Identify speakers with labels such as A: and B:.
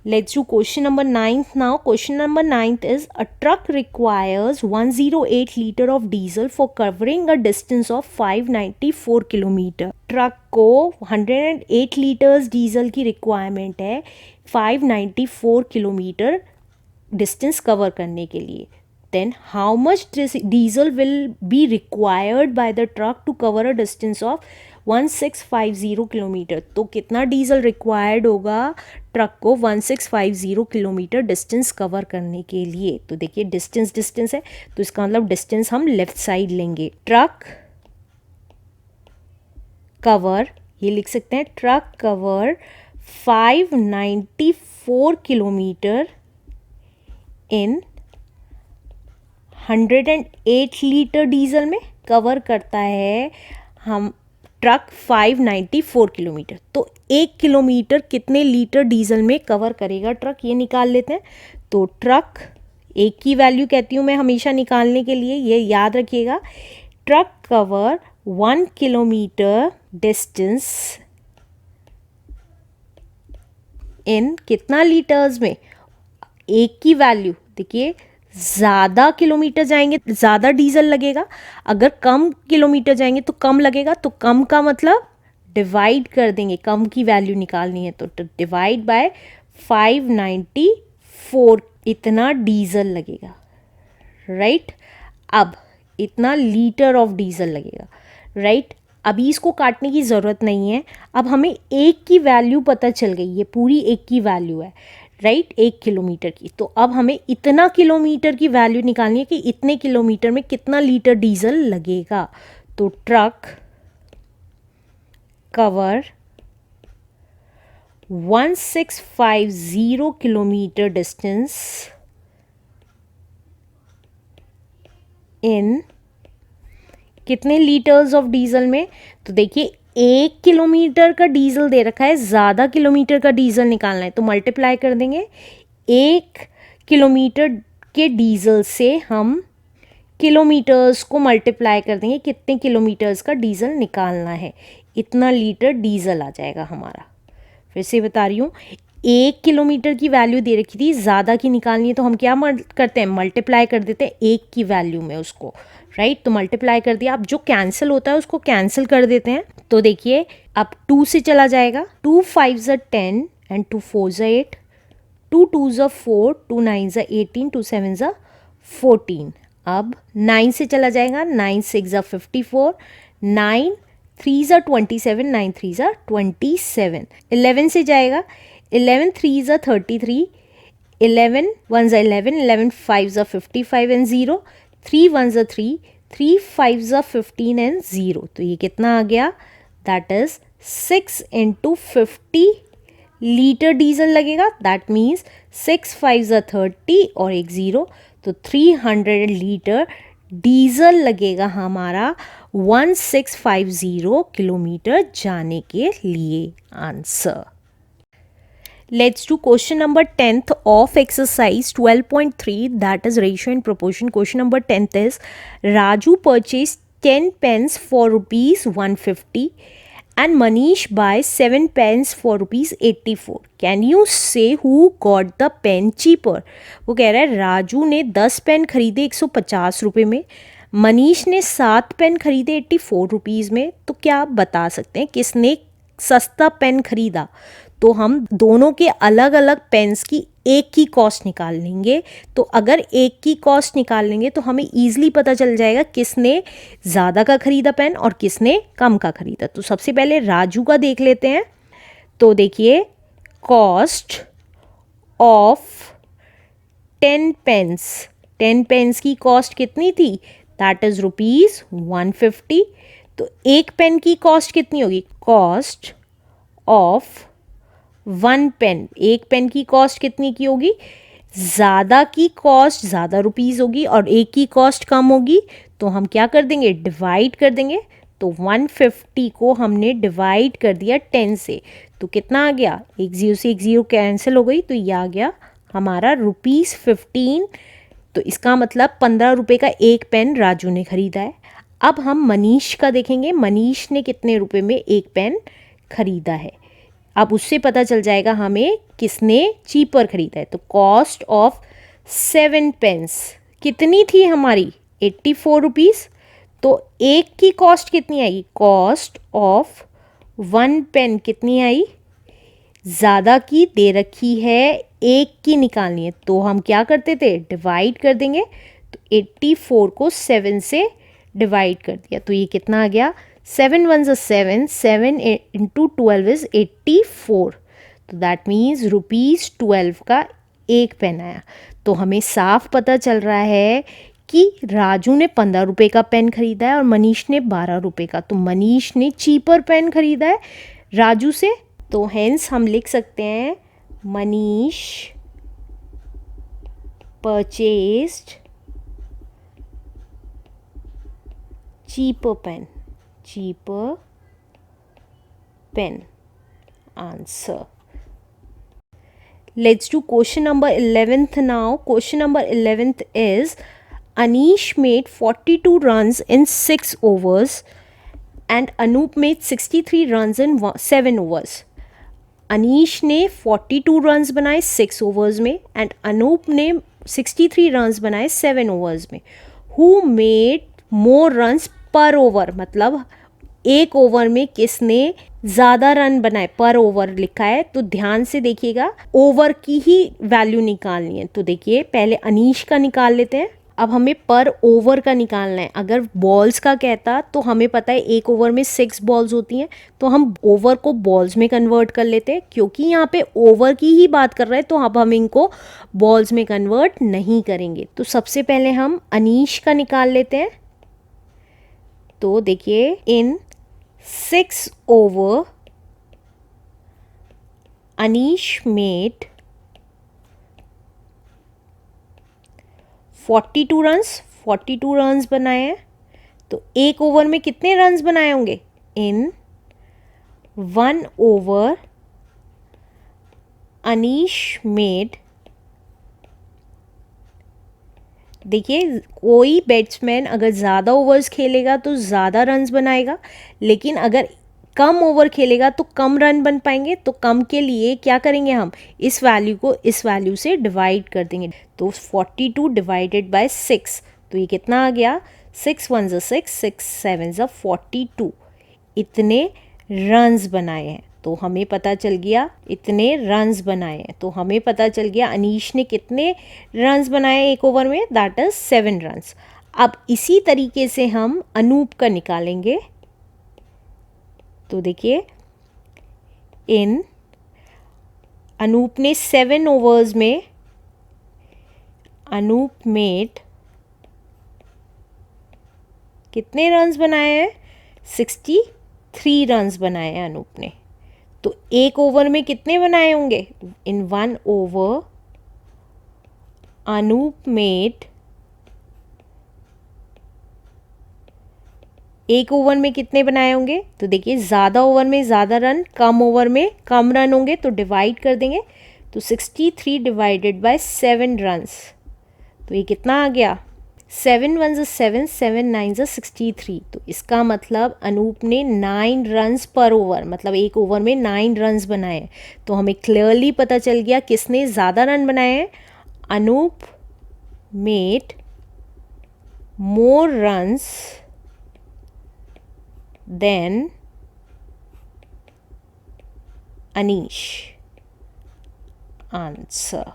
A: Let's do question number 9th now. Question number 9th is a truck requires 108 liter of diesel for covering a distance of 594 kilometre. Truck को 108 litres diesel की requirement है 594 kilometre distance cover करने के लिए. Then how much diesel will be required by the truck to cover a distance of 1650 kilometre. तो कितना diesel required होगा truck को 1650 किलोमीटर डिस्टेंस कवर करने के लिए. तो देखिए डिस्टेंस है तो इसका मतलब डिस्टेंस हम लेफ्ट साइड लेंगे. ट्रक कवर, ये लिख सकते हैं ट्रक कवर 594 किलोमीटर इन 108 लीटर डीजल में कवर करता है हम ट्रक 594 किलोमीटर. तो 1 किलोमीटर कितने लीटर डीजल में कवर करेगा ट्रक, ये निकाल लेते हैं. तो ट्रक एक की वैल्यू कहती हूँ मैं हमेशा निकालने के लिए, ये याद रखिएगा. Truck cover 1 kilometre distance in कितना लीटर्स में, एक की वैल्यू. देखिए ज़्यादा किलोमीटर जाएंगे ज़्यादा डीजल लगेगा, अगर कम किलोमीटर जाएंगे तो कम लगेगा. तो कम का मतलब डिवाइड कर देंगे, कम की वैल्यू निकालनी है तो डिवाइड बाय 594, इतना डीजल लगेगा. राइट, अब इतना लीटर ऑफ डीजल लगेगा. राइट, अभी इसको काटने की ज़रूरत नहीं है. अब हमें एक की वैल्यू पता चल गई, ये पूरी एक की वैल्यू है. राइट, 1 किलोमीटर की. तो अब हमें इतना किलोमीटर की वैल्यू निकालनी है कि इतने किलोमीटर में कितना लीटर डीजल लगेगा. तो truck cover 1650 kilometre distance in कितने लीटर्स ऑफ डीजल में. तो देखिए 1 किलोमीटर का डीजल दे रखा है, ज़्यादा किलोमीटर का डीजल निकालना है तो मल्टीप्लाई कर देंगे. 1 किलोमीटर के डीजल से हम किलोमीटर्स को मल्टीप्लाई कर देंगे, कितने किलोमीटर्स का डीजल निकालना है, इतना लीटर डीजल आ जाएगा हमारा. फिर से बता रही हूँ, 1 किलोमीटर की वैल्यू दे रखी थी, ज़्यादा की निकालनी है तो हम क्या करते हैं, मल्टीप्लाई कर देते हैं 1 की वैल्यू में उसको. राइट, तो मल्टीप्लाई कर दिया. अब जो कैंसिल होता है उसको कैंसिल कर देते हैं. तो देखिए अब 2 से चला जाएगा, 2 5 10 एंड 2 4 8, 2 2 4, 2 9 18, 2 7 14. अब 9 से चला जाएगा, 9 6 54, 9 3 27, 9 3 27. 11 से जाएगा, 11 3 33, 11 1 11, 11 5 55 एंड 0, 3 1 3, 3 5 15 एंड 0. तो ये कितना आ गया, दैट इज 6 × 50 लीटर डीजल लगेगा. दैट मीन्स 6 5 30 और एक 0, तो 300 लीटर डीजल लगेगा हमारा 1650 किलोमीटर जाने के लिए. Answer. Let's do question number 10th of exercise 12.3, that is ratio and proportion. Question number 10th is Raju purchased 10 pens for rupees 150 and Manish buys 7 pens for rupees 84. Can you say who got the pen cheaper? वो कह रहा है राजू ने 10 pen खरीदे 150 रुपये में, मनीष ने 7 pen खरीदे 84 रुपीज़ में. तो क्या आप बता सकते हैं किसने सस्ता पेन खरीदा. तो हम दोनों के अलग अलग पेन्स की एक की कॉस्ट निकाल लेंगे. तो अगर एक की कॉस्ट निकाल लेंगे तो हमें ईजिली पता चल जाएगा किसने ज़्यादा का खरीदा पेन और किसने कम का खरीदा. तो सबसे पहले राजू का देख लेते हैं. तो देखिए कॉस्ट ऑफ 10 पेन्स, 10 पेन्स की कॉस्ट कितनी थी, दैट इज़ रुपीज़ 150. तो एक पेन की कॉस्ट कितनी होगी, कॉस्ट ऑफ 1 पेन, एक पेन की कॉस्ट कितनी की होगी, ज़्यादा की कॉस्ट ज़्यादा रुपीज़ होगी और एक की कॉस्ट कम होगी. तो हम क्या कर देंगे, डिवाइड कर देंगे. तो 150 को हमने डिवाइड कर दिया 10 से, तो कितना आ गया, एक 0 से एक 0 कैंसिल हो गई, तो ये आ गया हमारा ₹15. तो इसका मतलब 15 रुपये का एक पेन राजू ने ख़रीदा है. अब हम मनीष का देखेंगे, मनीष ने कितने रुपए में एक पेन खरीदा है. अब उससे पता चल जाएगा हमें किसने चीपर खरीदा है। तो कॉस्ट ऑफ 7 पेन्स कितनी थी हमारी, 84 रुपीज़। तो एक की कॉस्ट कितनी आई, कॉस्ट ऑफ 1 पेन कितनी आई, ज़्यादा की दे रखी है, एक की निकालनी है, तो हम क्या करते थे, डिवाइड कर देंगे। तो 84 को 7 से डिवाइड कर दिया, तो ये कितना आ गया, 7 1 7, 7 इंटू 12 इज़ 84। तो दैट मीन्स ₹12 का एक पेन आया। तो हमें साफ पता चल रहा है कि राजू ने 15 रुपये का पेन खरीदा है और मनीष ने 12 रुपये का। तो मनीष ने चीपर पेन खरीदा है राजू से। तो हेंस हम लिख सकते हैं Manish purchased cheaper pen answer. Let's do question number 11th now. Question number 11th is Anish made 42 runs in 6 overs and Anup made 63 runs in 7 overs. Anish ने 42 रन्स बनाए 6 ओवर्स में एंड अनूप ने 63 रन्स बनाए 7 ओवर्स में. हु मेड मोर रन्स पर over, मतलब एक over में किसने ज़्यादा रन बनाए, पर ओवर लिखा है तो ध्यान से देखिएगा, ओवर की ही वैल्यू निकालनी है. तो देखिए पहले अनीश का निकाल लेते हैं. अब हमें पर ओवर का निकालना है. अगर बॉल्स का कहता तो हमें पता है एक ओवर में 6 बॉल्स होती हैं, तो हम ओवर को बॉल्स में कन्वर्ट कर लेते हैं. क्योंकि यहाँ पे ओवर की ही बात कर रहे हैं तो अब हम इनको बॉल्स में कन्वर्ट नहीं करेंगे. तो सबसे पहले हम अनीश का निकाल लेते हैं. तो देखिए इन 6 ओवर अनीश मेड 42 रन्स बनाए हैं. तो एक ओवर में कितने रन्स बनाए होंगे, इन 1 ओवर अनीश मेड, देखिए कोई बैट्समैन अगर ज़्यादा ओवर्स खेलेगा तो ज़्यादा रन्स बनाएगा, लेकिन अगर कम ओवर खेलेगा तो कम रन बन पाएंगे. तो कम के लिए क्या करेंगे, हम इस वैल्यू को इस वैल्यू से डिवाइड कर देंगे. तो 42 डिवाइडेड बाय 6, तो ये कितना आ गया, 6 1 6, 6 7 42. इतने रन्स बनाए हैं. तो हमें पता चल गया इतने रन्स बनाए हैं. तो हमें पता चल गया अनीश ने कितने रन्स बनाए एक ओवर में, दैट इज 7 रन्स. अब इसी तरीके से हम अनूप का निकालेंगे. तो देखिए इन अनूप ने 7 ओवर्स में अनूप मेड कितने रन्स बनाए हैं, 63 रन्स बनाए हैं अनूप ने. तो एक ओवर में कितने बनाए होंगे, इन 1 ओवर अनूप मेड, एक ओवर में कितने बनाए होंगे. तो देखिए ज़्यादा ओवर में ज़्यादा रन, कम ओवर में कम रन होंगे, तो डिवाइड कर देंगे. तो 63 डिवाइडेड बाय 7 रन्स, तो ये कितना आ गया, 7 1 7, 7 9 63. तो इसका मतलब अनूप ने 9 रन्स पर ओवर, मतलब एक ओवर में 9 रन्स बनाए. तो हमें क्लियरली पता चल गया किसने ज़्यादा रन बनाए हैं, Anoop made more runs than Aneesh. Answer.